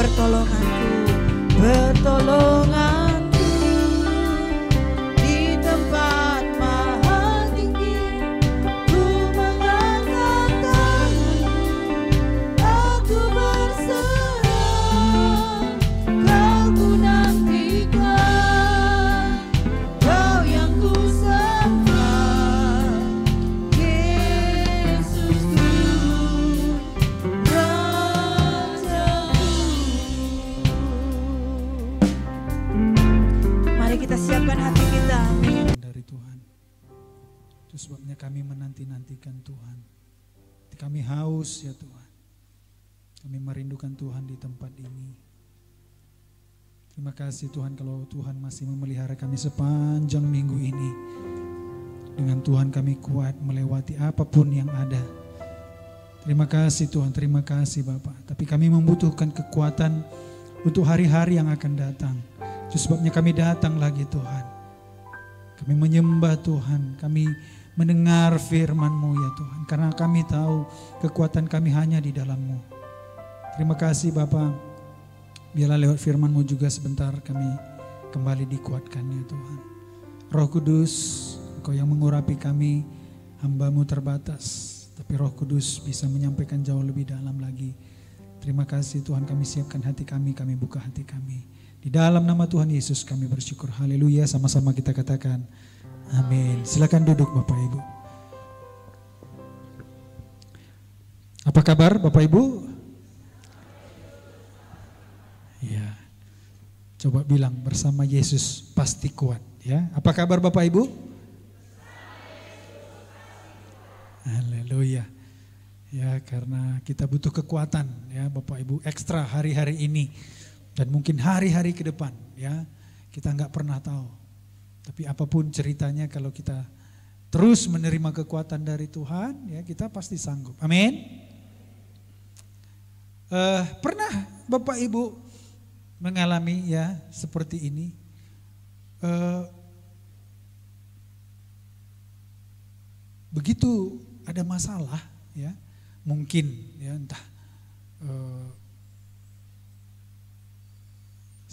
pertolonganku, pertolonganku di tempat maha tinggi. Ku mengangkat tanganku, aku berserah. Kau ku nantikan, Kau yang ku sembah, Yesusku, Mari kita siapkan hati kita. Dari Tuhan. Itu sebabnya kami menanti-nantikan Tuhan. Kami haus ya Tuhan. Kami merindukan Tuhan di tempat ini. Terima kasih Tuhan kalau Tuhan masih memelihara kami sepanjang minggu ini. Dengan Tuhan kami kuat melewati apapun yang ada. Terima kasih Tuhan, terima kasih Bapak. Tapi kami membutuhkan kekuatan untuk hari-hari yang akan datang. Itu sebabnya kami datang lagi Tuhan. Kami menyembah Tuhan, kami mendengar firman-Mu ya Tuhan. Karena kami tahu kekuatan kami hanya di dalam-Mu. Terima kasih Bapak. Biarlah lewat firman-Mu juga sebentar kami kembali dikuatkan ya Tuhan. Roh Kudus, Engkau yang mengurapi kami, hamba-Mu terbatas. Tapi Roh Kudus bisa menyampaikan jauh lebih dalam lagi. Terima kasih Tuhan, kami siapkan hati kami buka hati kami. Di dalam nama Tuhan Yesus kami bersyukur. Haleluya, sama-sama kita katakan amin. Silakan duduk Bapak Ibu. Apa kabar Bapak Ibu? Ya, coba bilang bersama Yesus pasti kuat ya. Apa kabar Bapak Ibu? Haleluya. Ya, karena kita butuh kekuatan ya Bapak Ibu ekstra hari-hari ini dan mungkin hari-hari ke depan ya. Kita nggak pernah tahu. Tapi apapun ceritanya kalau kita terus menerima kekuatan dari Tuhan ya kita pasti sanggup. Amin. Pernah Bapak Ibu mengalami ya seperti ini? Begitu ada masalah ya, mungkin ya entah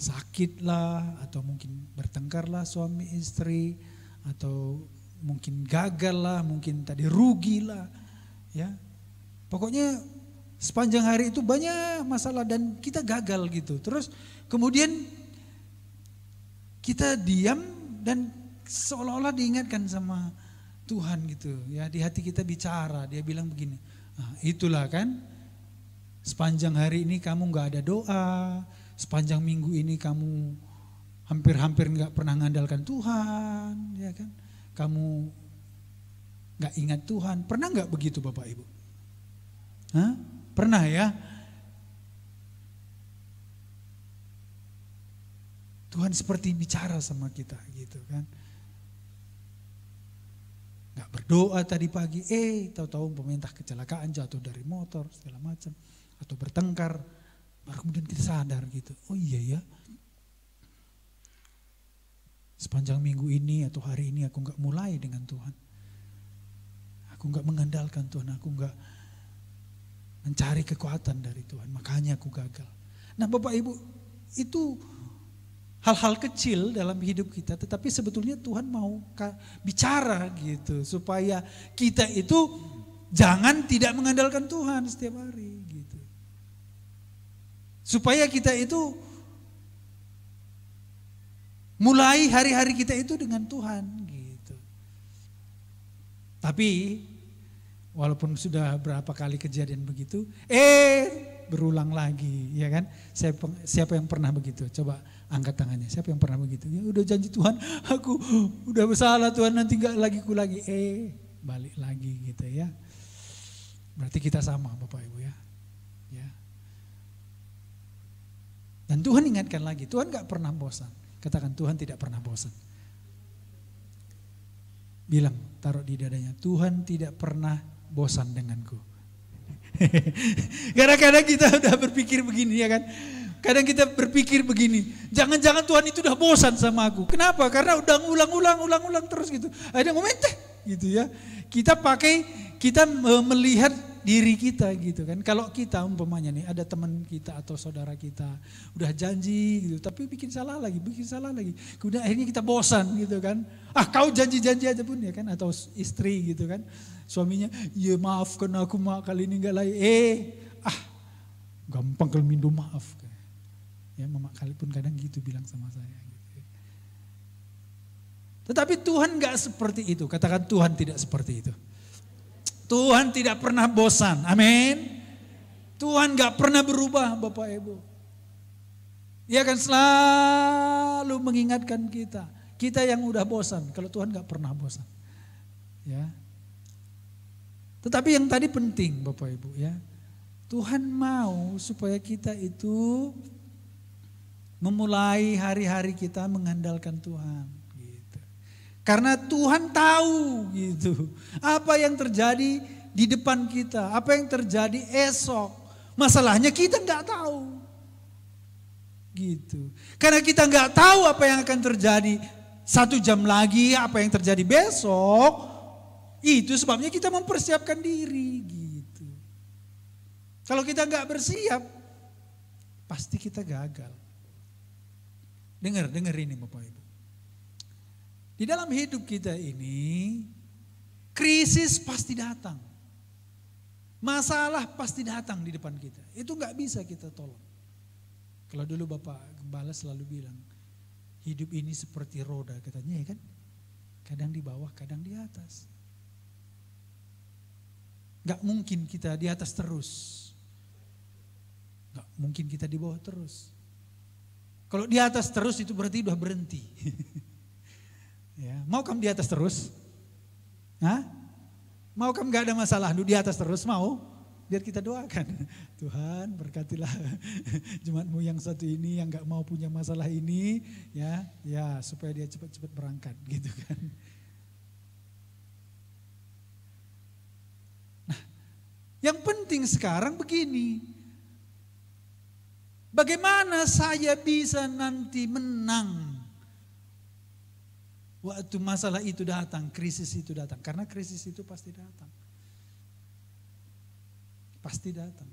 sakit lah atau mungkin bertengkar lah suami istri atau mungkin gagal lah, mungkin tadi rugi lah ya. Pokoknya sepanjang hari itu banyak masalah dan kita gagal gitu. Terus kemudian kita diam dan seolah-olah diingatkan sama Tuhan gitu ya, di hati kita bicara, dia bilang begini, nah, itulah kan sepanjang hari ini kamu gak ada doa, sepanjang minggu ini kamu hampir-hampir gak pernah mengandalkan Tuhan, ya kan? Kamu gak ingat Tuhan, pernah gak begitu Bapak Ibu? Hah? Pernah ya? Tuhan seperti bicara sama kita gitu kan. Gak berdoa tadi pagi, tahu-tahu pemerintah kecelakaan jatuh dari motor segala macam atau bertengkar, baru kemudian kita sadar gitu. Oh iya ya, sepanjang minggu ini atau hari ini aku gak mulai dengan Tuhan, aku gak mengandalkan Tuhan, aku gak mencari kekuatan dari Tuhan, makanya aku gagal. Nah Bapak Ibu, itu hal-hal kecil dalam hidup kita, tetapi sebetulnya Tuhan mau bicara gitu supaya kita itu jangan tidak mengandalkan Tuhan setiap hari gitu. Supaya kita itu mulai hari-hari kita itu dengan Tuhan gitu. Tapi walaupun sudah berapa kali kejadian begitu, berulang lagi, ya kan? Siapa yang pernah begitu? Coba angkat tangannya. Siapa yang pernah begitu? Ya udah janji Tuhan, aku udah bersalah Tuhan, nanti enggak lagi balik lagi gitu ya. Berarti kita sama Bapak Ibu ya. Ya. Dan Tuhan ingatkan lagi, Tuhan enggak pernah bosan. Katakan Tuhan tidak pernah bosan. Bilang, taruh di dadanya, Tuhan tidak pernah bosan denganku. Kadang-kadang kita udah berpikir begini ya kan. Kadang kita berpikir begini, jangan-jangan Tuhan itu udah bosan sama aku. Kenapa? Karena udah ulang terus gitu. Ada momen gitu ya. Kita melihat diri kita gitu kan. Kalau kita umpamanya nih ada teman kita atau saudara kita udah janji gitu, tapi bikin salah lagi. Kemudian akhirnya kita bosan gitu kan. Kau janji-janji aja pun ya kan, atau istri gitu kan. Suaminya, ya maafkan aku mak kali ini enggak lagi. Gampang kalau minta maaf. Ya mama kali pun kadang gitu bilang sama saya. Gitu. Tetapi Tuhan enggak seperti itu. Katakan Tuhan tidak seperti itu. Tuhan tidak pernah bosan. Amin. Tuhan gak pernah berubah Bapak Ibu. Dia akan selalu mengingatkan kita. Kita yang udah bosan. Kalau Tuhan gak pernah bosan. Ya. Tetapi yang tadi penting Bapak Ibu ya. Tuhan mau supaya kita itu memulai hari-hari kita mengandalkan Tuhan. Karena Tuhan tahu gitu. Apa yang terjadi di depan kita. Apa yang terjadi esok. Masalahnya kita gak tahu. Gitu. Karena kita gak tahu apa yang akan terjadi 1 jam lagi. Apa yang terjadi besok. Itu sebabnya kita mempersiapkan diri. Gitu. Kalau kita gak bersiap. Pasti kita gagal. Dengar ini Bapak Ibu. Di dalam hidup kita ini, krisis pasti datang. Masalah pasti datang di depan kita. Itu gak bisa kita tolong. Kalau dulu Bapak Gembala selalu bilang, hidup ini seperti roda katanya ya kan. Kadang di bawah, kadang di atas. Gak mungkin kita di atas terus. Gak mungkin kita di bawah terus. Kalau di atas terus itu berarti udah berhenti. Ya, mau kamu di atas terus? Mau kamu gak ada masalah di atas terus? Mau? Biar kita doakan. Tuhan berkatilah jemaatmu yang satu ini yang gak mau punya masalah ini. Ya supaya dia cepat-cepat berangkat gitu kan. Nah, yang penting sekarang begini. Bagaimana saya bisa nanti menang? Waktu masalah itu datang, krisis itu datang. Karena krisis itu pasti datang. Pasti datang.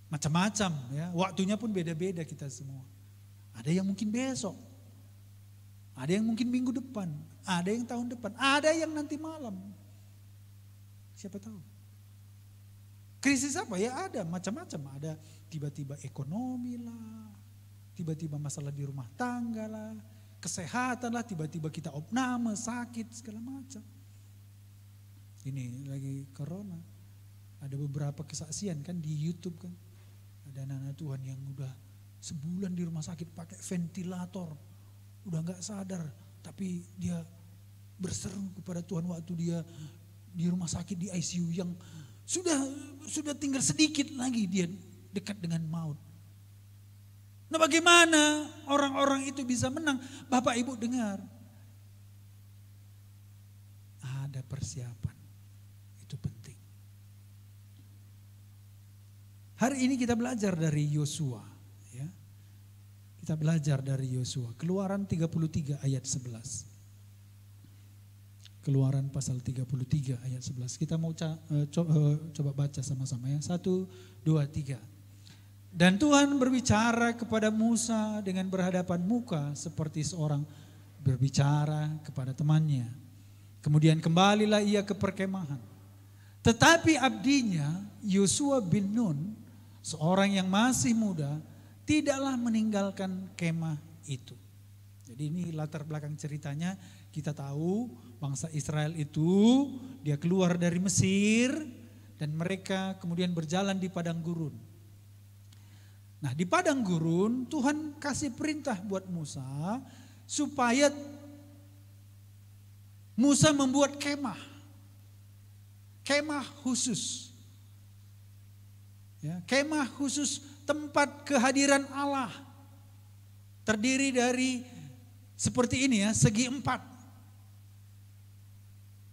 Macam-macam ya. Waktunya pun beda-beda kita semua. Ada yang mungkin besok. Ada yang mungkin minggu depan. Ada yang tahun depan. Ada yang nanti malam. Siapa tahu. Krisis apa? Ya ada macam-macam. Ada tiba-tiba ekonomi lah. Tiba-tiba masalah di rumah tangga lah. Kesehatan lah, tiba-tiba kita opname, sakit, segala macam. Ini lagi corona. Ada beberapa kesaksian kan di YouTube kan. Ada anak-anak Tuhan yang udah sebulan di rumah sakit pakai ventilator. Udah gak sadar, tapi dia berseru kepada Tuhan waktu dia di rumah sakit di ICU yang sudah tinggal sedikit lagi dia dekat dengan maut. Nah bagaimana orang-orang itu bisa menang? Bapak Ibu dengar. Ada persiapan. Itu penting. Hari ini kita belajar dari Yosua. Ya. Kita belajar dari Yosua. Keluaran 33 ayat 11. Keluaran pasal 33 ayat 11. Kita mau coba baca sama-sama ya. 1, 2, 3. Dan Tuhan berbicara kepada Musa dengan berhadapan muka seperti seorang berbicara kepada temannya. Kemudian kembalilah ia ke perkemahan. Tetapi abdinya Yosua bin Nun, seorang yang masih muda, tidaklah meninggalkan kemah itu. Jadi ini latar belakang ceritanya, kita tahu bangsa Israel itu dia keluar dari Mesir dan mereka kemudian berjalan di padang gurun. Nah di padang gurun Tuhan kasih perintah buat Musa supaya Musa membuat kemah khusus. Ya, kemah khusus tempat kehadiran Allah. Terdiri dari seperti ini ya, segi 4.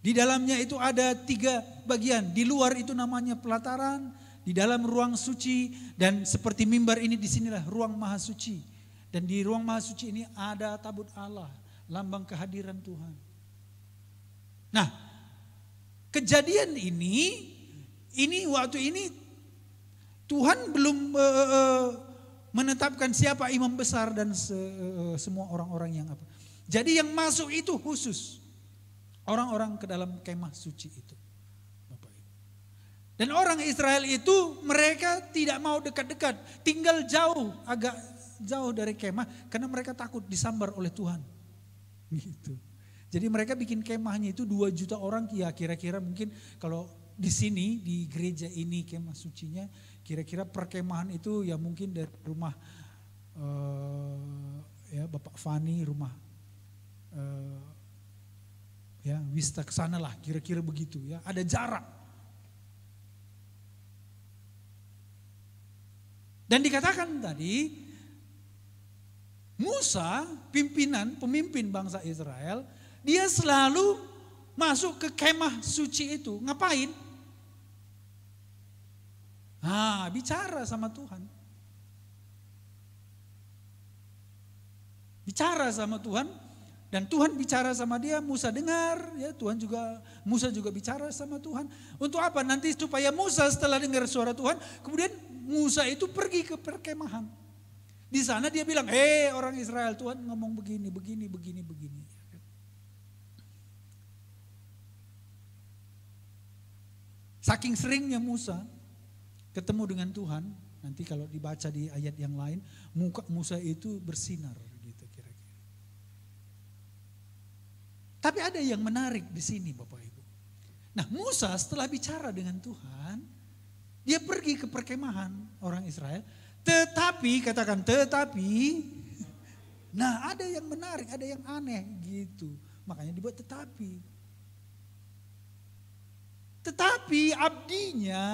Di dalamnya itu ada 3 bagian. Di luar itu namanya pelataran. Di dalam ruang suci dan seperti mimbar ini disinilah ruang maha suci. Dan di ruang maha suci ini ada tabut Allah, lambang kehadiran Tuhan. Nah, kejadian ini Ini waktu ini Tuhan belum menetapkan siapa imam besar dan semua orang-orang yang apa. Jadi yang masuk itu khusus orang-orang ke dalam kemah suci itu. Bapak Ibu. Dan orang Israel itu mereka tidak mau dekat-dekat, tinggal jauh, agak jauh dari kemah karena mereka takut disambar oleh Tuhan. Gitu. Jadi mereka bikin kemahnya itu 2 juta orang, ya kira-kira mungkin kalau di sini di gereja ini kemah sucinya kira-kira perkemahan itu ya mungkin dari rumah ya Bapak Fani, rumah ya Wista ke sana lah, kira-kira begitu ya, ada jarak. Dan dikatakan tadi Musa, pemimpin bangsa Israel, dia selalu masuk ke kemah suci itu. Ngapain? Bicara sama Tuhan. Bicara sama Tuhan dan Tuhan bicara sama dia, Musa dengar, ya Musa juga bicara sama Tuhan. Untuk apa? Nanti supaya Musa setelah dengar suara Tuhan, kemudian Musa itu pergi ke perkemahan. Di sana dia bilang, orang Israel, Tuhan ngomong begini. Saking seringnya Musa ketemu dengan Tuhan, nanti kalau dibaca di ayat yang lain, muka Musa itu bersinar gitu kira-kira. Tapi ada yang menarik di sini Bapak Ibu. Nah Musa setelah bicara dengan Tuhan, dia pergi ke perkemahan orang Israel, tetapi, nah ada yang menarik, ada yang aneh gitu. Makanya dibuat tetapi. Tetapi abdinya,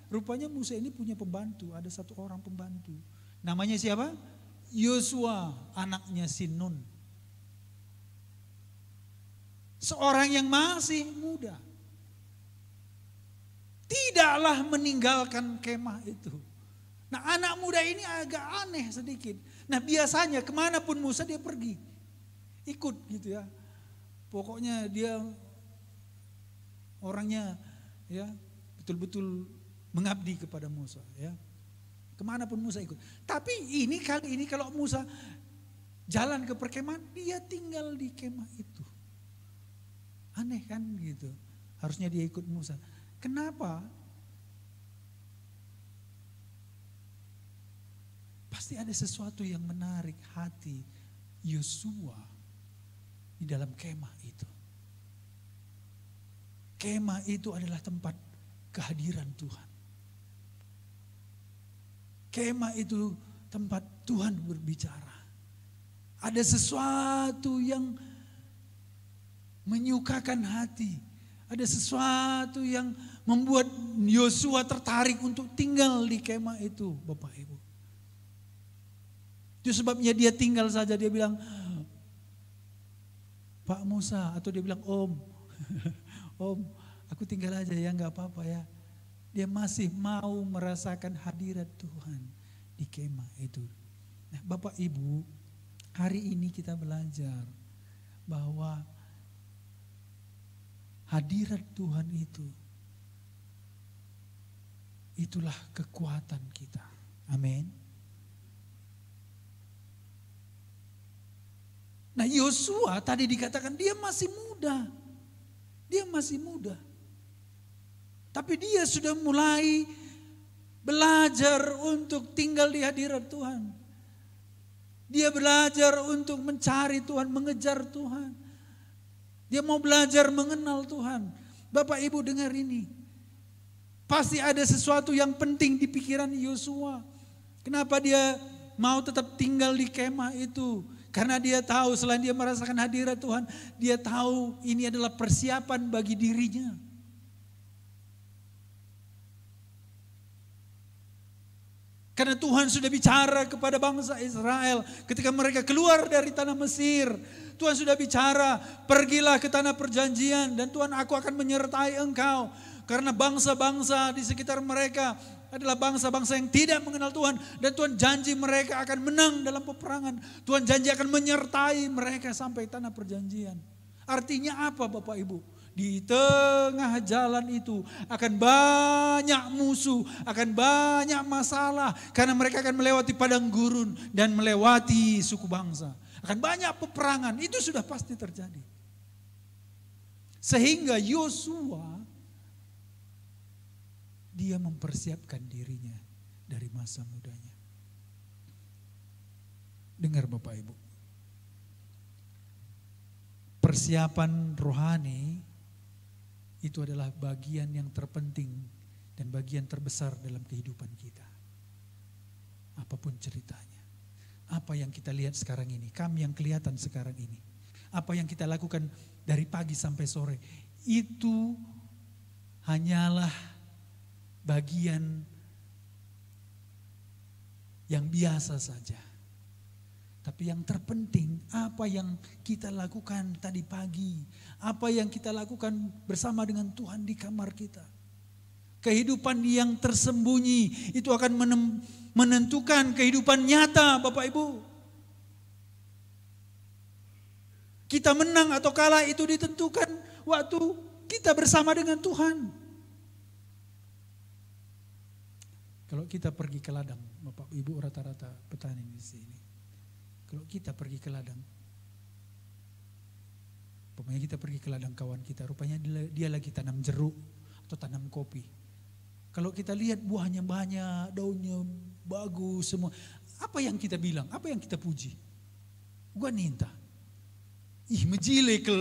rupanya Musa ini punya pembantu, ada 1 orang pembantu. Namanya siapa? Yosua, anaknya Nun. Seorang yang masih muda. Tidaklah meninggalkan kemah itu. Nah anak muda ini agak aneh sedikit. Nah biasanya kemanapun Musa dia pergi. Ikut gitu ya. Pokoknya dia orangnya ya betul-betul mengabdi kepada Musa ya. Kemanapun Musa ikut. Tapi kali ini kalau Musa jalan ke perkemahan, dia tinggal di kemah itu. Aneh kan gitu. Harusnya dia ikut Musa. Kenapa? Pasti ada sesuatu yang menarik hati Yosua di dalam kemah itu. Kemah itu adalah tempat kehadiran Tuhan. Kemah itu tempat Tuhan berbicara. Ada sesuatu yang menyukakan hati. Ada sesuatu yang membuat Yosua tertarik untuk tinggal di kemah itu, Bapak Ibu. Itu sebabnya dia tinggal saja, dia bilang, Pak Musa, atau dia bilang, Om, Om, aku tinggal aja ya, gak apa-apa ya. Dia masih mau merasakan hadirat Tuhan di kemah itu. Nah, Bapak Ibu, hari ini kita belajar bahwa hadirat Tuhan itulah kekuatan kita. Amin. Nah Yosua tadi dikatakan dia masih muda. Dia masih muda. Tapi dia sudah mulai belajar untuk tinggal di hadirat Tuhan. Dia belajar untuk mencari Tuhan, mengejar Tuhan. Dia mau belajar mengenal Tuhan. Bapak Ibu dengar ini. Pasti ada sesuatu yang penting di pikiran Yosua. Kenapa dia mau tetap tinggal di kemah itu? Karena dia tahu selain dia merasakan hadirat Tuhan, dia tahu ini adalah persiapan bagi dirinya. Karena Tuhan sudah bicara kepada bangsa Israel ketika mereka keluar dari tanah Mesir. Tuhan sudah bicara, pergilah ke tanah perjanjian dan Tuhan, aku akan menyertai engkau. Karena bangsa-bangsa di sekitar mereka adalah bangsa-bangsa yang tidak mengenal Tuhan. Dan Tuhan janji mereka akan menang dalam peperangan. Tuhan janji akan menyertai mereka sampai tanah perjanjian. Artinya apa Bapak Ibu? Di tengah jalan itu akan banyak musuh, akan banyak masalah. Karena mereka akan melewati padang gurun dan melewati suku bangsa. Akan banyak peperangan, itu sudah pasti terjadi. Sehingga Yosua, dia mempersiapkan dirinya dari masa mudanya. Dengar Bapak Ibu. Persiapan rohani itu adalah bagian yang terpenting dan bagian terbesar dalam kehidupan kita. Apapun ceritanya. Apa yang kita lihat sekarang ini, kami yang kelihatan sekarang ini. Apa yang kita lakukan dari pagi sampai sore, itu hanyalah bagian yang biasa saja. Tapi yang terpenting apa yang kita lakukan tadi pagi. Apa yang kita lakukan bersama dengan Tuhan di kamar kita. Kehidupan yang tersembunyi itu akan menentukan kehidupan nyata Bapak Ibu. Kita menang atau kalah itu ditentukan waktu kita bersama dengan Tuhan. Kalau kita pergi ke ladang, Bapak Ibu rata-rata petani di sini. Kalau kita pergi ke ladang, pokoknya kita pergi ke ladang kawan kita, rupanya dia lagi tanam jeruk atau tanam kopi. Kalau kita lihat buahnya banyak, daunnya bagus semua. Apa yang kita bilang? Apa yang kita puji? Gua ninta. Ih, mejile ke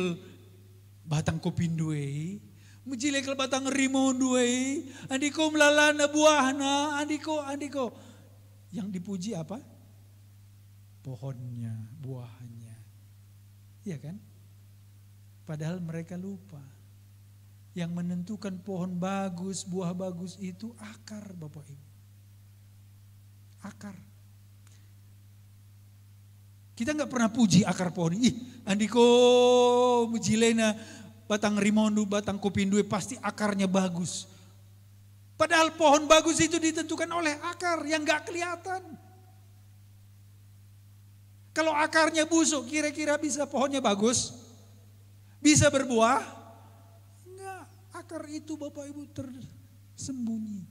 batang kopi duwe, mejile ke batang rimon duwe, andiko melalana buahna, andiko. Yang dipuji apa? Pohonnya, buahnya. Iya kan? Padahal mereka lupa. Yang menentukan pohon bagus, buah bagus itu akar Bapak Ibu. Akar. Kita nggak pernah puji akar pohon. Ih, andiko mujilena batang rimondu, batang kopindue pasti akarnya bagus. Padahal pohon bagus itu ditentukan oleh akar yang nggak kelihatan. Kalau akarnya busuk, kira-kira bisa pohonnya bagus? Bisa berbuah? Enggak, akar itu Bapak Ibu tersembunyi.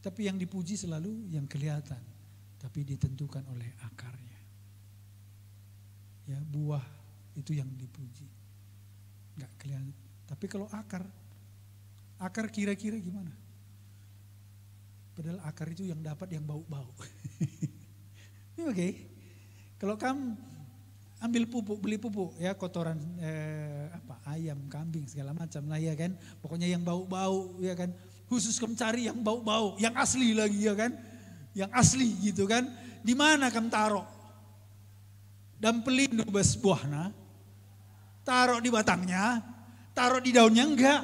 Tapi yang dipuji selalu yang kelihatan, tapi ditentukan oleh akarnya. Ya, buah itu yang dipuji. Enggak kelihatan. Tapi kalau akar kira-kira gimana? Padahal akar itu yang dapat yang bau-bau. Oke. Kalau kamu ambil pupuk, beli pupuk ya, kotoran ayam, kambing segala macam lah ya kan. Pokoknya yang bau-bau ya kan. Khusus kamu cari yang bau-bau, yang asli lagi ya kan. Yang asli gitu kan. Di mana kamu taruh? Dan pelindu bes buahnya. Taruh di batangnya, taruh di daunnya enggak.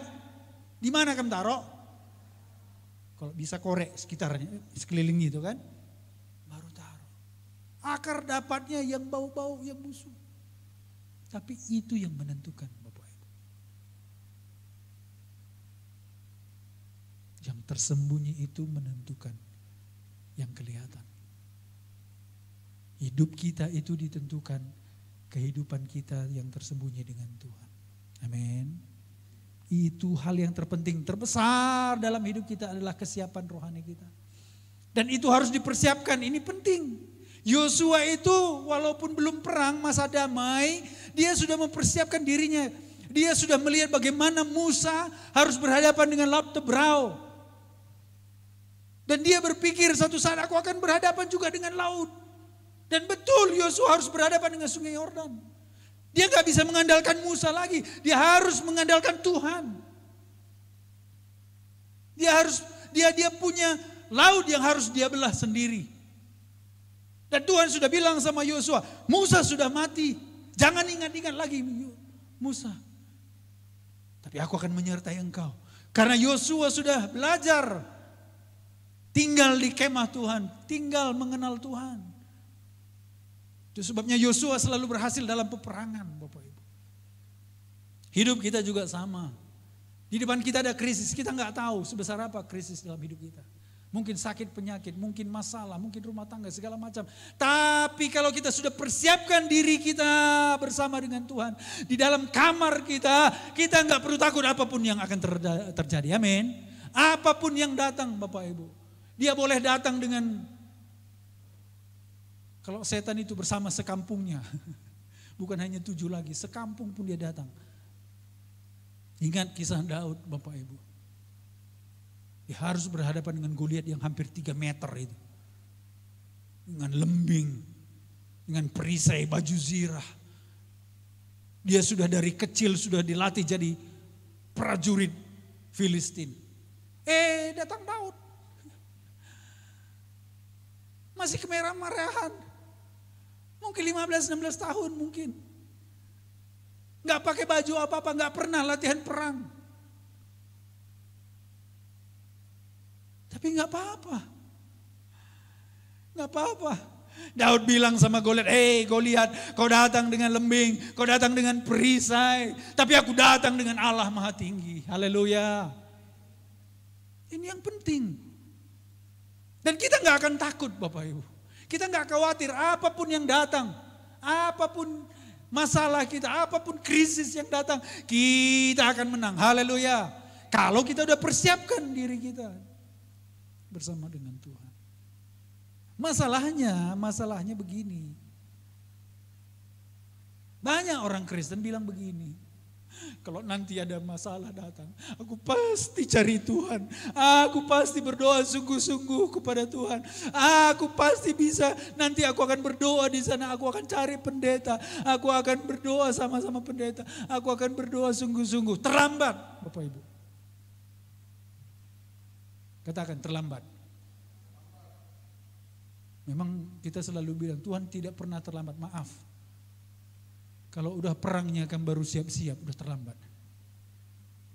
Di mana kamu taruh? Kalau bisa korek sekitarnya, sekeliling itu kan, baru taruh. Akar dapatnya yang bau-bau, yang busuk. Tapi itu yang menentukan Bapak Ibu. Yang tersembunyi itu menentukan yang kelihatan. Hidup kita itu ditentukan kehidupan kita yang tersembunyi dengan Tuhan. Amin. Itu hal yang terpenting, terbesar dalam hidup kita adalah kesiapan rohani kita. Dan itu harus dipersiapkan, ini penting. Yosua itu walaupun belum perang, masa damai, dia sudah mempersiapkan dirinya. Dia sudah melihat bagaimana Musa harus berhadapan dengan Laut Tebrau. Dan dia berpikir satu saat aku akan berhadapan juga dengan laut. Dan betul Yosua harus berhadapan dengan Sungai Yordan. Dia gak bisa mengandalkan Musa lagi. Dia harus mengandalkan Tuhan. Dia punya laut yang harus dia belah sendiri. Dan Tuhan sudah bilang sama Yosua, Musa sudah mati. Jangan ingat-ingat lagi Musa. Tapi aku akan menyertai engkau. Karena Yosua sudah belajar tinggal di kemah Tuhan. Tinggal mengenal Tuhan. Itu sebabnya Yosua selalu berhasil dalam peperangan, Bapak Ibu. Hidup kita juga sama. Di depan kita ada krisis, kita nggak tahu sebesar apa krisis dalam hidup kita. Mungkin sakit penyakit, mungkin masalah, mungkin rumah tangga, segala macam. Tapi kalau kita sudah persiapkan diri kita bersama dengan Tuhan. Di dalam kamar kita nggak perlu takut apapun yang akan terjadi. Amin. Apapun yang datang Bapak Ibu. Dia boleh datang dengan, kalau setan itu bersama sekampungnya. Bukan hanya 7 lagi, sekampung pun dia datang. Ingat kisah Daud Bapak Ibu. Dia harus berhadapan dengan Goliat yang hampir 3 meter itu. Dengan lembing, dengan perisai, baju zirah. Dia sudah dari kecil sudah dilatih jadi prajurit Filistin. Datang Daud. Masih kemerah-merahan. Mungkin 15-16 tahun mungkin. Gak pakai baju apa-apa, gak pernah latihan perang. Tapi gak apa-apa. Gak apa-apa. Daud bilang sama Goliat, Goliat, kau datang dengan lembing, kau datang dengan perisai. Tapi aku datang dengan Allah Maha Tinggi. Haleluya. Ini yang penting. Dan kita gak akan takut Bapak Ibu. Kita gak khawatir apapun yang datang. Apapun masalah kita, apapun krisis yang datang. Kita akan menang. Haleluya. Kalau kita udah persiapkan diri kita bersama dengan Tuhan. Masalahnya begini. Banyak orang Kristen bilang begini. Kalau nanti ada masalah datang, aku pasti cari Tuhan. Aku pasti berdoa sungguh-sungguh kepada Tuhan. Aku pasti bisa, nanti aku akan berdoa di sana. Aku akan cari pendeta. Aku akan berdoa sama-sama pendeta. Aku akan berdoa sungguh-sungguh. Terlambat, Bapak Ibu. Katakan terlambat. Memang kita selalu bilang Tuhan tidak pernah terlambat, maaf. Kalau udah perangnya kan baru siap-siap, udah terlambat.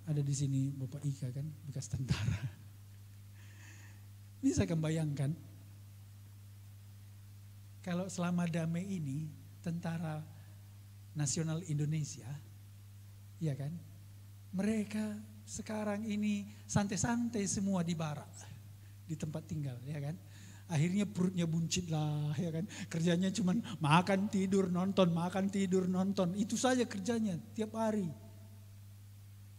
Ada di sini Bapak Ika kan, bekas tentara. Bisa kan bayangkan? Kalau selama damai ini, tentara nasional Indonesia, ya kan? Mereka sekarang ini santai-santai semua di barak, di tempat tinggal, ya kan? Akhirnya perutnya buncit lah, ya kan? Kerjanya cuman makan, tidur, nonton, makan, tidur, nonton. Itu saja kerjanya tiap hari.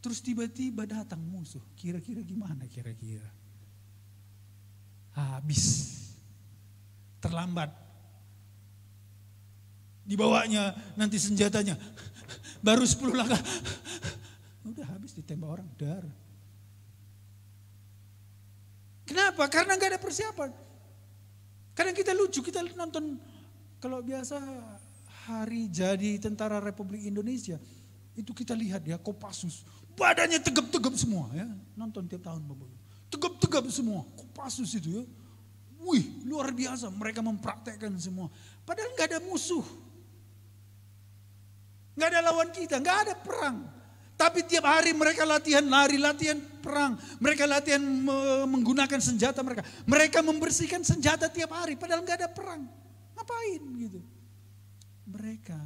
Terus tiba-tiba datang musuh. Kira-kira gimana kira-kira? Habis. Terlambat. Dibawanya nanti senjatanya. Baru 10 langkah. Udah habis ditembak orang, dar. Kenapa? Karena gak ada persiapan. Kadang kita lucu, kita nonton kalau biasa hari jadi Tentara Republik Indonesia, itu kita lihat ya Kopassus, badannya tegap-tegap semua ya, nonton tiap tahun Bapak. Tegap-tegap semua, Kopassus itu ya. Wih, luar biasa, mereka mempraktekkan semua. Padahal gak ada musuh. Gak ada lawan kita, gak ada perang. Tapi tiap hari mereka latihan lari, latihan perang. Mereka latihan menggunakan senjata mereka. Mereka membersihkan senjata tiap hari. Padahal gak ada perang. Ngapain gitu. Mereka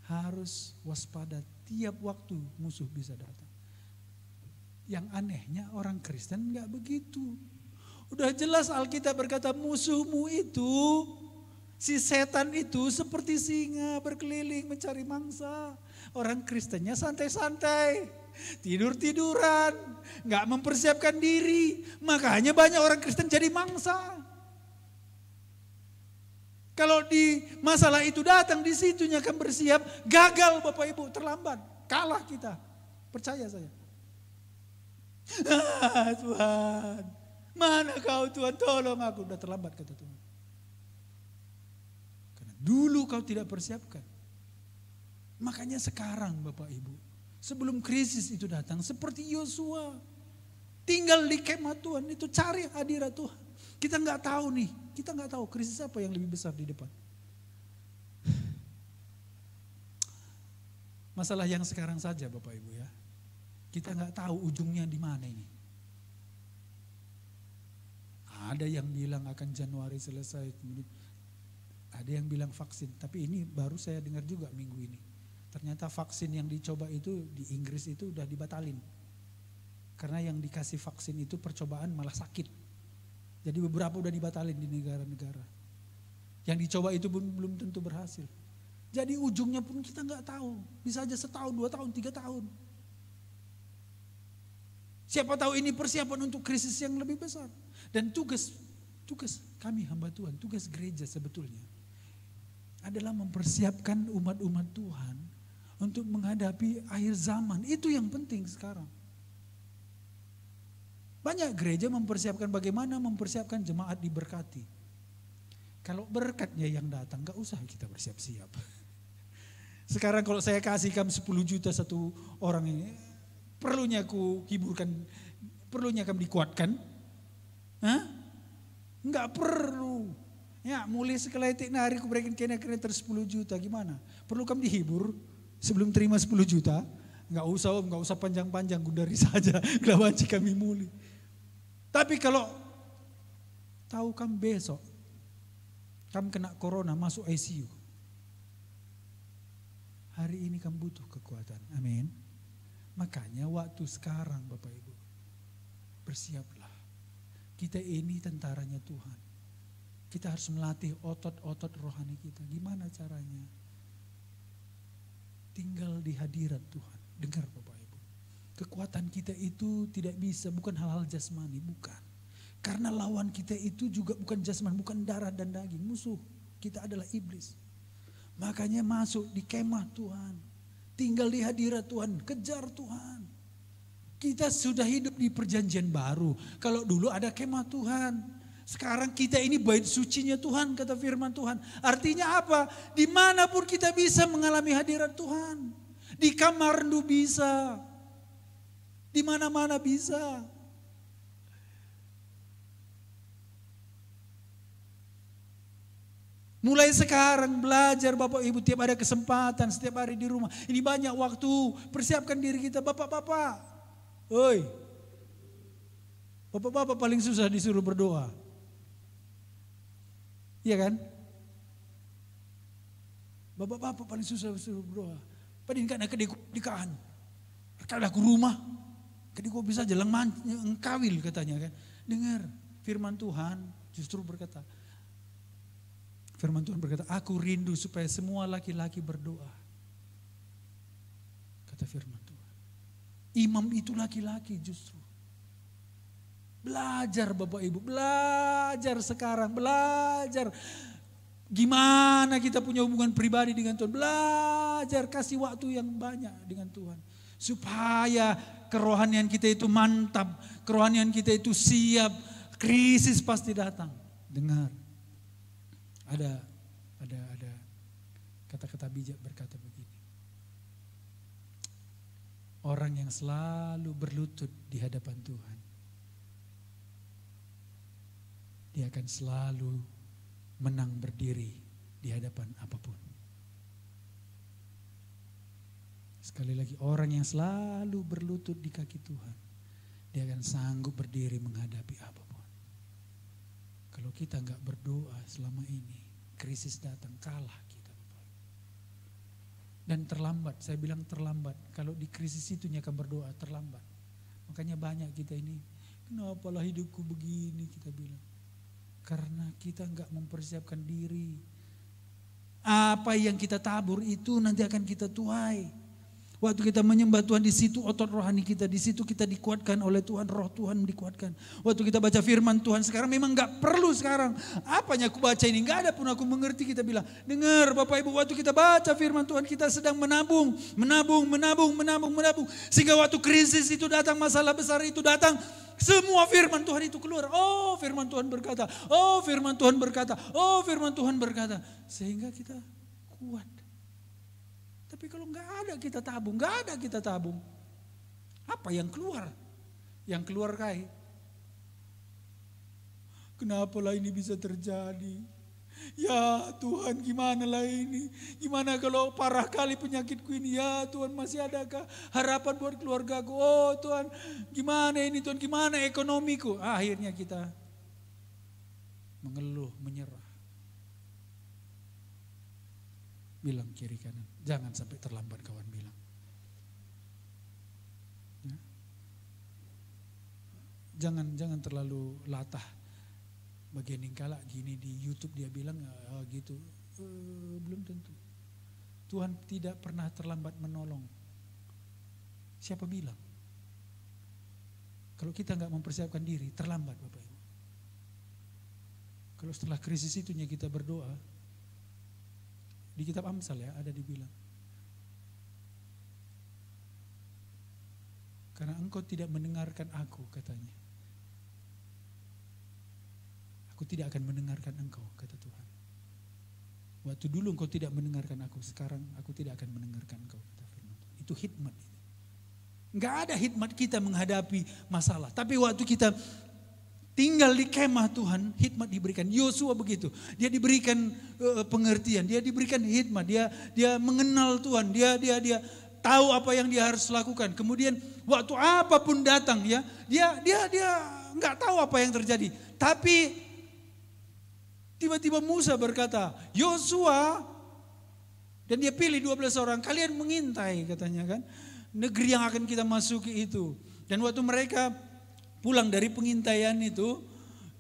harus waspada tiap waktu musuh bisa datang. Yang anehnya orang Kristen gak begitu. Udah jelas Alkitab berkata musuhmu itu, si setan itu seperti singa berkeliling mencari mangsa. Orang Kristennya santai-santai, tidur-tiduran, gak mempersiapkan diri. Makanya banyak orang Kristen jadi mangsa. Kalau di masalah itu datang, di situnya akan bersiap, gagal Bapak Ibu, terlambat, kalah kita. Percaya saya. Tuhan, mana kau Tuhan, tolong aku. Udah terlambat kata Tuhan. Karena dulu kau tidak persiapkan. Makanya sekarang Bapak Ibu, sebelum krisis itu datang, seperti Yosua, tinggal di kemah Tuhan, itu cari hadirat Tuhan. Kita nggak tahu nih, kita nggak tahu krisis apa yang lebih besar di depan. Masalah yang sekarang saja Bapak Ibu ya, kita nggak tahu ujungnya di mana ini. Ada yang bilang akan Januari selesai, kemudian ada yang bilang vaksin, tapi ini baru saya dengar juga minggu ini. Ternyata vaksin yang dicoba itu di Inggris itu udah dibatalin. Karena yang dikasih vaksin itu percobaan malah sakit. Jadi beberapa udah dibatalin di negara-negara. Yang dicoba itu pun belum tentu berhasil. Jadi ujungnya pun kita nggak tahu. Bisa aja setahun, 2 tahun, 3 tahun. Siapa tahu ini persiapan untuk krisis yang lebih besar. Dan tugas kami hamba Tuhan, tugas gereja sebetulnya adalah mempersiapkan umat-umat Tuhan untuk menghadapi akhir zaman. Itu yang penting sekarang. Banyak gereja mempersiapkan bagaimana mempersiapkan jemaat diberkati. Kalau berkatnya yang datang, gak usah kita bersiap-siap. Sekarang kalau saya kasih kamu 10 juta satu orang ini, perlunya aku hiburkan, perlunya kamu dikuatkan? Hah? Enggak perlu. Ya mulai sekalitik nari aku berikan kena 10 juta, gimana? Perlu kamu dihibur sebelum terima 10 juta? Enggak usah panjang-panjang, gundari saja. Gelawanci kami mulai. Tapi kalau tahu kamu besok, kamu kena corona masuk ICU. Hari ini kamu butuh kekuatan. Amin. Makanya waktu sekarang Bapak Ibu, bersiaplah. Kita ini tentaranya Tuhan. Kita harus melatih otot-otot rohani kita. Gimana caranya? Tinggal di hadirat Tuhan. Dengar Bapak Ibu. Kekuatan kita itu tidak bisa, bukan hal-hal jasmani, bukan. Karena lawan kita itu juga bukan jasmani, bukan darah dan daging. Musuh kita adalah iblis. Makanya masuk di kemah Tuhan. Tinggal di hadirat Tuhan, kejar Tuhan. Kita sudah hidup di perjanjian baru. Kalau dulu ada kemah Tuhan. Sekarang kita ini bait sucinya Tuhan, kata firman Tuhan. Artinya apa? Dimanapun kita bisa mengalami hadirat Tuhan. Di kamar rendu bisa. Di mana-mana bisa. Mulai sekarang belajar Bapak Ibu, tiap ada kesempatan, setiap hari di rumah. Ini banyak waktu, persiapkan diri kita. Bapak-bapak, oi, bapak-bapak paling susah disuruh berdoa. Iya kan? Bapak-bapak paling susah disuruh berdoa. Padahal kan ada dikahan. Kalau aku rumah, kau bisa jalan engkawil katanya kan. Dengar firman Tuhan justru berkata, firman Tuhan berkata, aku rindu supaya semua laki-laki berdoa. Kata firman Tuhan. Imam itu laki-laki justru. Belajar Bapak Ibu, belajar sekarang, belajar. Gimana kita punya hubungan pribadi dengan Tuhan. Belajar, kasih waktu yang banyak dengan Tuhan. Supaya kerohanian kita itu mantap, kerohanian kita itu siap, krisis pasti datang. Dengar. Ada kata-kata bijak berkata begini. Orang yang selalu berlutut di hadapan Tuhan, dia akan selalu menang berdiri di hadapan apapun. Sekali lagi, orang yang selalu berlutut di kaki Tuhan, dia akan sanggup berdiri menghadapi apapun. Kalau kita enggak berdoa selama ini, krisis datang, kalah kita. Dan terlambat, saya bilang terlambat. Kalau di krisis itu akan berdoa, terlambat. Makanya banyak kita ini, kenapalah hidupku begini, kita bilang. Karena kita enggak mempersiapkan diri. Apa yang kita tabur itu nanti akan kita tuai. Waktu kita menyembah Tuhan, di situ otot rohani kita, di situ kita dikuatkan oleh Tuhan, roh Tuhan dikuatkan. Waktu kita baca firman Tuhan sekarang memang enggak perlu sekarang. Apanya aku baca ini, enggak ada pun aku mengerti, kita bilang. Dengar Bapak Ibu, waktu kita baca firman Tuhan kita sedang menabung. Sehingga waktu krisis itu datang, masalah besar itu datang, semua firman Tuhan itu keluar. Oh firman Tuhan berkata, oh firman Tuhan berkata, oh firman Tuhan berkata. Sehingga kita kuat. Tapi kalau nggak ada kita tabung, apa yang keluar? Yang keluar kai. Kenapalah ini bisa terjadi? Ya Tuhan, gimana lah ini? Gimana kalau parah kali penyakitku ini? Ya Tuhan, masih adakah harapan buat keluargaku? Oh Tuhan, gimana ini Tuhan? Gimana ekonomiku? Akhirnya kita mengeluh, menyerah. Bilang kiri kanan, jangan sampai terlambat kawan bilang. Ya. Jangan terlalu latah. Bagian yang kalah gini di YouTube dia bilang gitu. Belum tentu. Tuhan tidak pernah terlambat menolong. Siapa bilang? Kalau kita nggak mempersiapkan diri, terlambat Bapak Ibu. Kalau setelah krisis itunya kita berdoa, di kitab Amsal ya ada dibilang, karena engkau tidak mendengarkan aku, katanya. Aku tidak akan mendengarkan engkau, kata Tuhan. Waktu dulu engkau tidak mendengarkan aku, sekarang aku tidak akan mendengarkan engkau, kata firman Tuhan. Itu hikmat. Enggak ada hikmat kita menghadapi masalah. Tapi waktu kita tinggal di kemah Tuhan, hikmat diberikan. Yosua begitu. Dia diberikan pengertian, dia diberikan hikmat, dia mengenal Tuhan, dia tahu apa yang dia harus lakukan. Kemudian waktu apapun datang ya, dia enggak tahu apa yang terjadi. Tapi tiba-tiba Musa berkata, Yosua, dan dia pilih 12 orang, kalian mengintai katanya kan. Negeri yang akan kita masuki itu. Dan waktu mereka pulang dari pengintaian itu,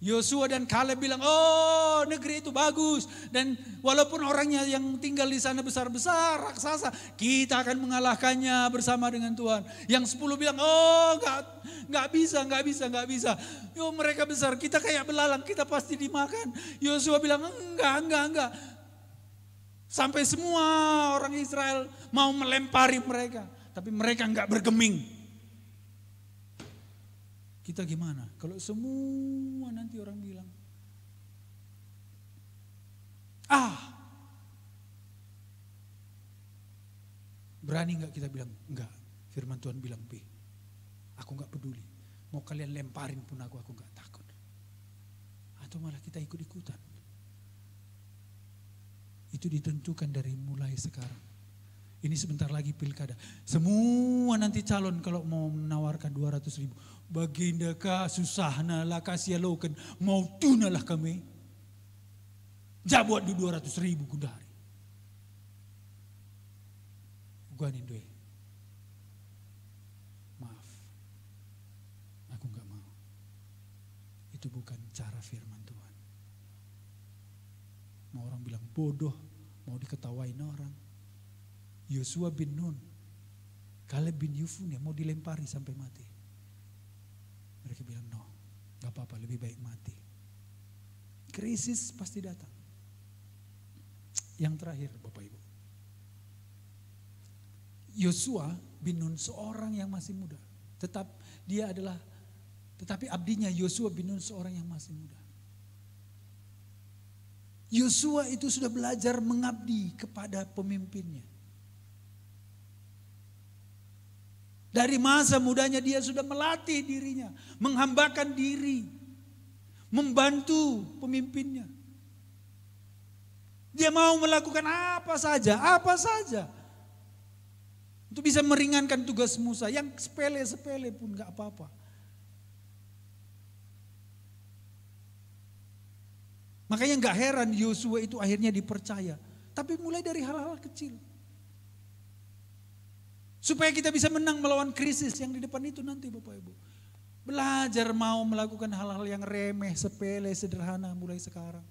Yosua dan Kaleb bilang, oh negeri itu bagus. Dan walaupun orangnya yang tinggal di sana besar-besar, raksasa, kita akan mengalahkannya bersama dengan Tuhan. Yang 10 bilang, oh nggak bisa. Yo mereka besar, kita kayak belalang, kita pasti dimakan. Yosua bilang, enggak. Sampai semua orang Israel mau melempari mereka. Tapi mereka enggak bergeming. Kita gimana? Kalau semua nanti orang bilang, berani enggak kita bilang? Enggak. Firman Tuhan bilang, B, aku enggak peduli. Mau kalian lemparin pun aku enggak takut. Atau malah kita ikut-ikutan. Itu ditentukan dari mulai sekarang. Ini sebentar lagi pilkada. Semua nanti calon kalau mau menawarkan 200.000. Baginda kah susahna lah kasih loken. Mau tunalah kami. Jabuat di 200.000 kudari. Guanin doy. Maaf. Aku enggak mau. Itu bukan cara firman Tuhan. Mau orang bilang bodoh. Mau diketawain orang. Yosua bin Nun, Kaleb bin Yefune mau dilempari sampai mati. Mereka bilang no, gak apa-apa, lebih baik mati. Krisis pasti datang. Yang terakhir Bapak Ibu, Yosua bin Nun seorang yang masih muda. Tetapi abdinya Yosua bin Nun seorang yang masih muda. Yosua itu sudah belajar mengabdi kepada pemimpinnya. Dari masa mudanya dia sudah melatih dirinya, menghambakan diri, membantu pemimpinnya. Dia mau melakukan apa saja untuk bisa meringankan tugas Musa yang sepele-sepele pun gak apa-apa. Makanya gak heran Yosua itu akhirnya dipercaya, tapi mulai dari hal-hal kecil. Supaya kita bisa menang melawan krisis yang di depan itu nanti Bapak Ibu. Belajar mau melakukan hal-hal yang remeh, sepele, sederhana mulai sekarang.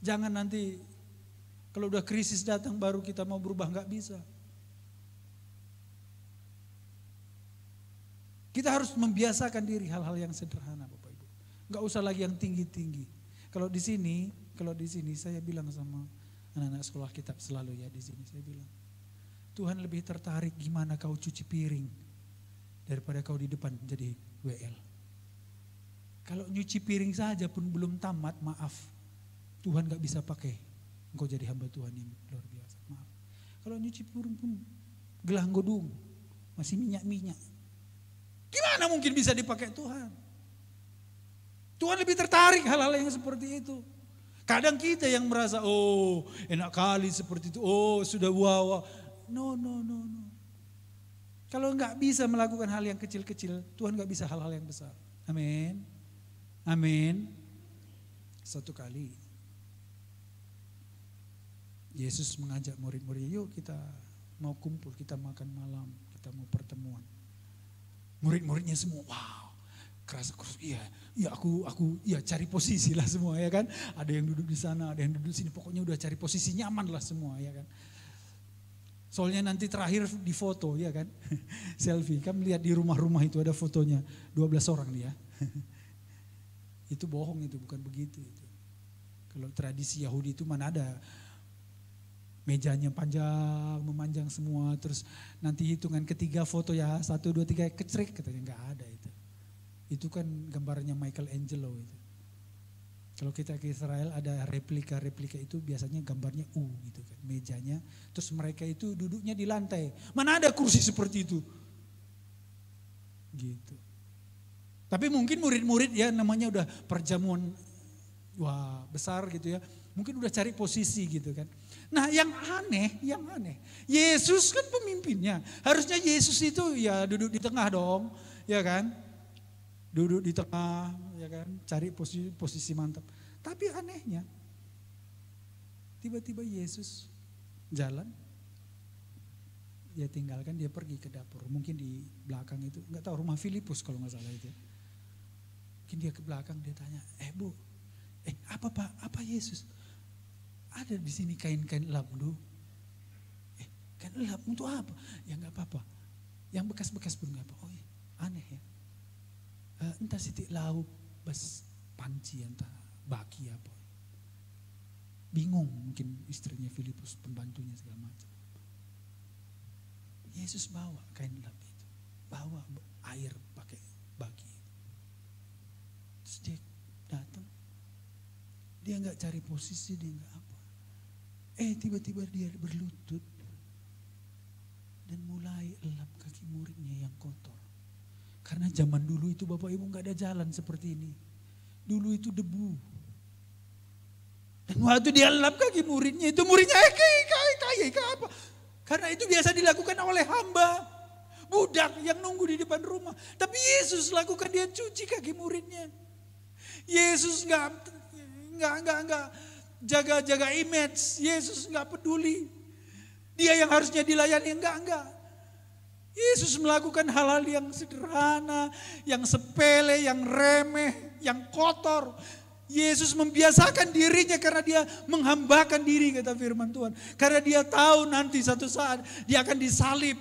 Jangan nanti kalau udah krisis datang baru kita mau berubah, gak bisa. Kita harus membiasakan diri hal-hal yang sederhana Bapak Ibu. Gak usah lagi yang tinggi-tinggi. Kalau di sini saya bilang sama anak-anak sekolah kitab selalu ya di sini saya bilang, Tuhan lebih tertarik gimana kau cuci piring daripada kau di depan jadi WL. Kalau nyuci piring saja pun belum tamat, maaf. Tuhan gak bisa pakai engkau jadi hamba Tuhan yang luar biasa. Maaf. Kalau nyuci piring pun gelang godung, masih minyak-minyak. Gimana mungkin bisa dipakai Tuhan? Tuhan lebih tertarik hal-hal yang seperti itu. Kadang kita yang merasa, oh enak kali seperti itu, oh sudah wow. No. Kalau nggak bisa melakukan hal yang kecil-kecil, Tuhan nggak bisa hal-hal yang besar. Amin. Satu kali, Yesus mengajak murid-muridnya, yuk kita mau kumpul, kita makan malam, kita mau pertemuan. Murid-muridnya semua, wow. kerasa iya aku cari posisi lah semua ya kan. Ada yang duduk di sana, ada yang duduk di sini, pokoknya udah cari posisi nyaman lah semua ya kan. Soalnya nanti terakhir di foto ya kan, selfie. Kan lihat di rumah-rumah itu ada fotonya, 12 orang dia. Itu bohong, itu bukan begitu itu. Kalau tradisi Yahudi itu mana ada mejanya panjang, memanjang semua, terus nanti hitungan ketiga foto ya, 1, 2, 3 kecrik, katanya nggak ada itu. Itu kan gambarnya Michelangelo itu. Kalau kita ke Israel ada replika itu biasanya gambarnya U gitu kan, mejanya. Terus mereka itu duduknya di lantai. Mana ada kursi seperti itu? Gitu. Tapi mungkin murid-murid ya namanya udah perjamuan wah besar gitu ya. Mungkin udah cari posisi gitu kan. Nah yang aneh. Yesus kan pemimpinnya. Harusnya Yesus itu ya duduk di tengah dong, ya kan? Duduk di tengah, ya kan, cari posisi mantap. Tapi anehnya, tiba-tiba Yesus jalan, dia tinggalkan, dia pergi ke dapur. Mungkin di belakang itu, nggak tahu rumah Filipus kalau nggak salah itu. Mungkin dia ke belakang, dia tanya, Bu, apa Pak, apa Yesus? Ada di sini kain-kain lap, kain lap untuk apa? Ya nggak apa-apa, yang bekas-bekas pun nggak apa. Oh iya, aneh ya. Entah sitik lauk, bas panci, entah baki apa. Bingung mungkin istrinya Filipus, pembantunya segala macam. Yesus bawa kain lap itu, bawa air pakai baki. Terus dia datang, dia nggak cari posisi, dia nggak apa. Tiba-tiba dia berlutut dan mulai elap kaki muridnya yang kotor. Karena zaman dulu itu Bapak Ibu nggak ada jalan seperti ini. Dulu itu debu. Dan waktu dia lap kaki muridnya, itu muridnya apa? Karena itu biasa dilakukan oleh hamba, budak yang nunggu di depan rumah. Tapi Yesus lakukan, dia cuci kaki muridnya. Yesus nggak jaga image. Yesus nggak peduli. Dia yang harusnya dilayani enggak. Yesus melakukan hal-hal yang sederhana, yang sepele, yang remeh, yang kotor. Yesus membiasakan dirinya karena dia menghambakan diri, kata firman Tuhan. Karena dia tahu nanti satu saat dia akan disalib.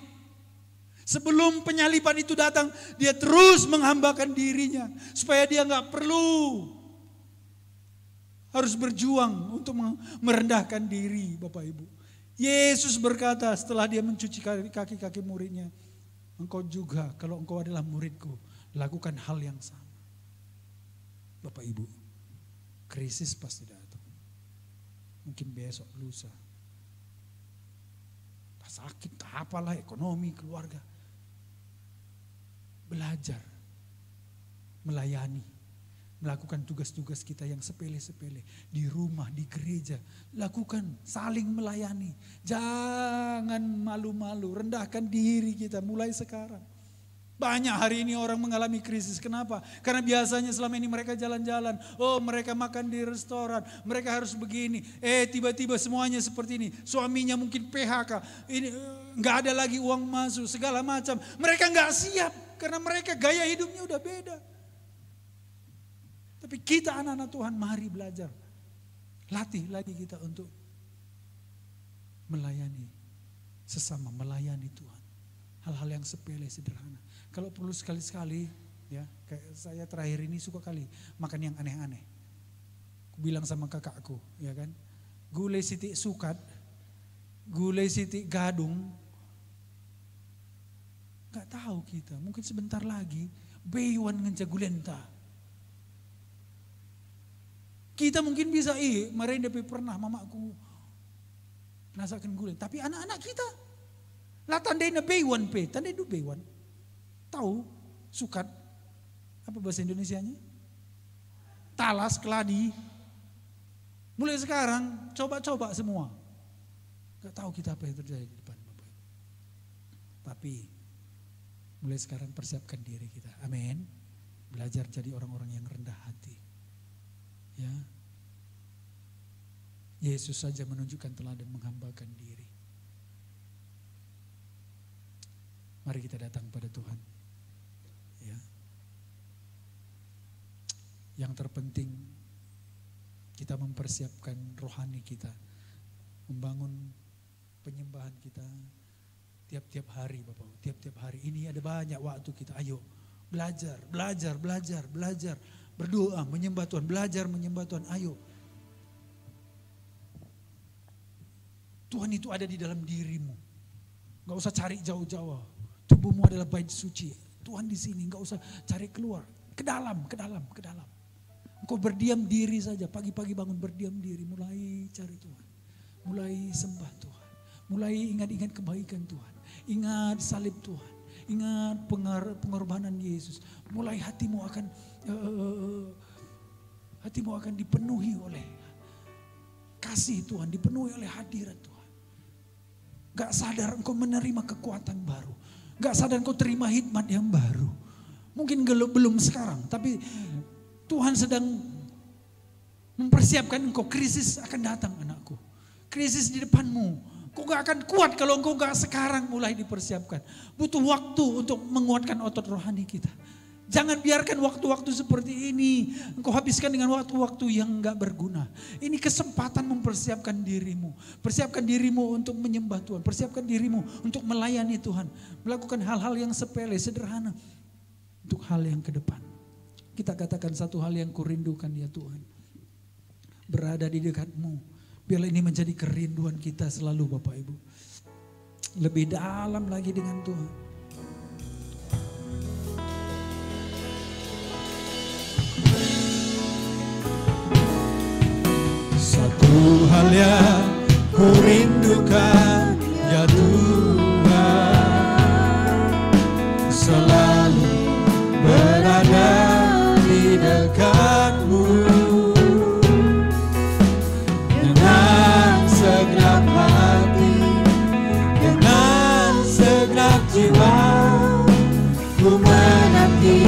Sebelum penyaliban itu datang, dia terus menghambakan dirinya. Supaya dia gak perlu harus berjuang untuk merendahkan diri, Bapak Ibu. Yesus berkata setelah dia mencuci kaki-kaki muridnya, engkau juga kalau engkau adalah muridku, lakukan hal yang sama. Bapak Ibu, krisis pasti datang. Mungkin besok, lusa. Sakit, apalah, ekonomi, keluarga. Belajar, melayani. Melakukan tugas-tugas kita yang sepele-sepele. Di rumah, di gereja. Lakukan, saling melayani. Jangan malu-malu, rendahkan diri kita mulai sekarang. Banyak hari ini orang mengalami krisis. Kenapa? Karena biasanya selama ini mereka jalan-jalan. Oh, mereka makan di restoran. Mereka harus begini. Tiba-tiba semuanya seperti ini. Suaminya mungkin PHK. Ini nggak ada lagi uang masuk, segala macam. Mereka nggak siap karena mereka gaya hidupnya udah beda. Tapi kita anak-anak Tuhan, mari belajar. Latih lagi kita untuk melayani sesama, melayani Tuhan. Hal-hal yang sepele, sederhana. Kalau perlu sekali-sekali, ya, kayak saya terakhir ini suka kali makan yang aneh-aneh. Aku bilang sama kakakku, ya kan, gulai sitik sukat, gulai sitik gadung. Gak tahu kita, mungkin sebentar lagi bewan ngejagulenta. Kita mungkin bisa, kemarin dia pernah mamaku nasakan gulai. Tapi anak-anak kita, lah tandai na bewan pe, tandai du bewan. Tahu, sukat, apa bahasa Indonesianya? Talas, keladi. Mulai sekarang, coba-coba semua. Gak tahu kita apa yang terjadi di depan Bapak Ibu. Tapi, mulai sekarang persiapkan diri kita. Amin. Belajar jadi orang-orang yang rendah hati. Ya, Yesus saja menunjukkan teladan menghambakan diri. Mari kita datang pada Tuhan. Ya, Yang terpenting kita mempersiapkan rohani kita, membangun penyembahan kita tiap-tiap hari Bapak, tiap-tiap hari. Ini ada banyak waktu kita, ayo belajar, berdoa, menyembah Tuhan, belajar menyembah Tuhan, ayo. Tuhan itu ada di dalam dirimu, gak usah cari jauh-jauh. Tubuhmu adalah bait suci, Tuhan di sini, gak usah cari keluar, ke dalam. Engkau berdiam diri saja, pagi-pagi bangun berdiam diri, mulai cari Tuhan, mulai sembah Tuhan, mulai ingat-ingat kebaikan Tuhan, ingat salib Tuhan, ingat pengorbanan Yesus. Mulai hatimu akan dipenuhi oleh kasih Tuhan, dipenuhi oleh hadirat Tuhan. Gak sadar engkau menerima kekuatan baru, gak sadar engkau terima hikmat yang baru. Mungkin belum sekarang, tapi Tuhan sedang mempersiapkan engkau. Krisis akan datang anakku, krisis di depanmu. Kau gak akan kuat kalau engkau gak sekarang mulai dipersiapkan. Butuh waktu untuk menguatkan otot rohani kita. Jangan biarkan waktu-waktu seperti ini engkau habiskan dengan waktu-waktu yang gak berguna. Ini kesempatan mempersiapkan dirimu. Persiapkan dirimu untuk menyembah Tuhan. Persiapkan dirimu untuk melayani Tuhan. Melakukan hal-hal yang sepele, sederhana. Untuk hal yang ke depan. Kita katakan satu hal yang kurindukan ya Tuhan. Berada di dekatmu. Biarlah ini menjadi kerinduan kita selalu Bapak Ibu. Lebih dalam lagi dengan Tuhan. Satu hal yang kurindukan ya Tuhan, selalu berada di dekatmu. Dengan segenap hati, dengan segenap jiwa, ku menanti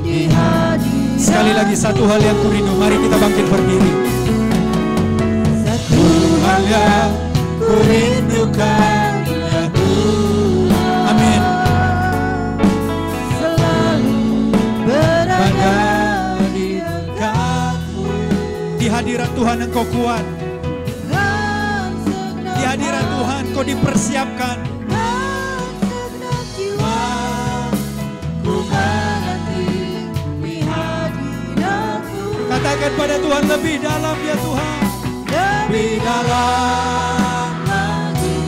di hadirat. Sekali lagi satu hal yang kurindu, mari kita bangkit berdiri. Satu hal yang kurindukan ya Tuhan. Amin. Selalu berada di dekatmu. Di hadirat Tuhan engkau kuat. Di hadirat Tuhan kau dipersiapkan. Katakan pada Tuhan, lebih dalam ya Tuhan. Lebih dalam lagi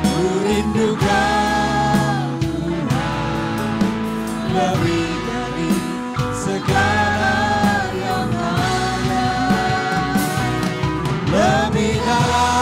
ku rindukan Tuhan. Lebih dari segala yang ada. Lebih dalam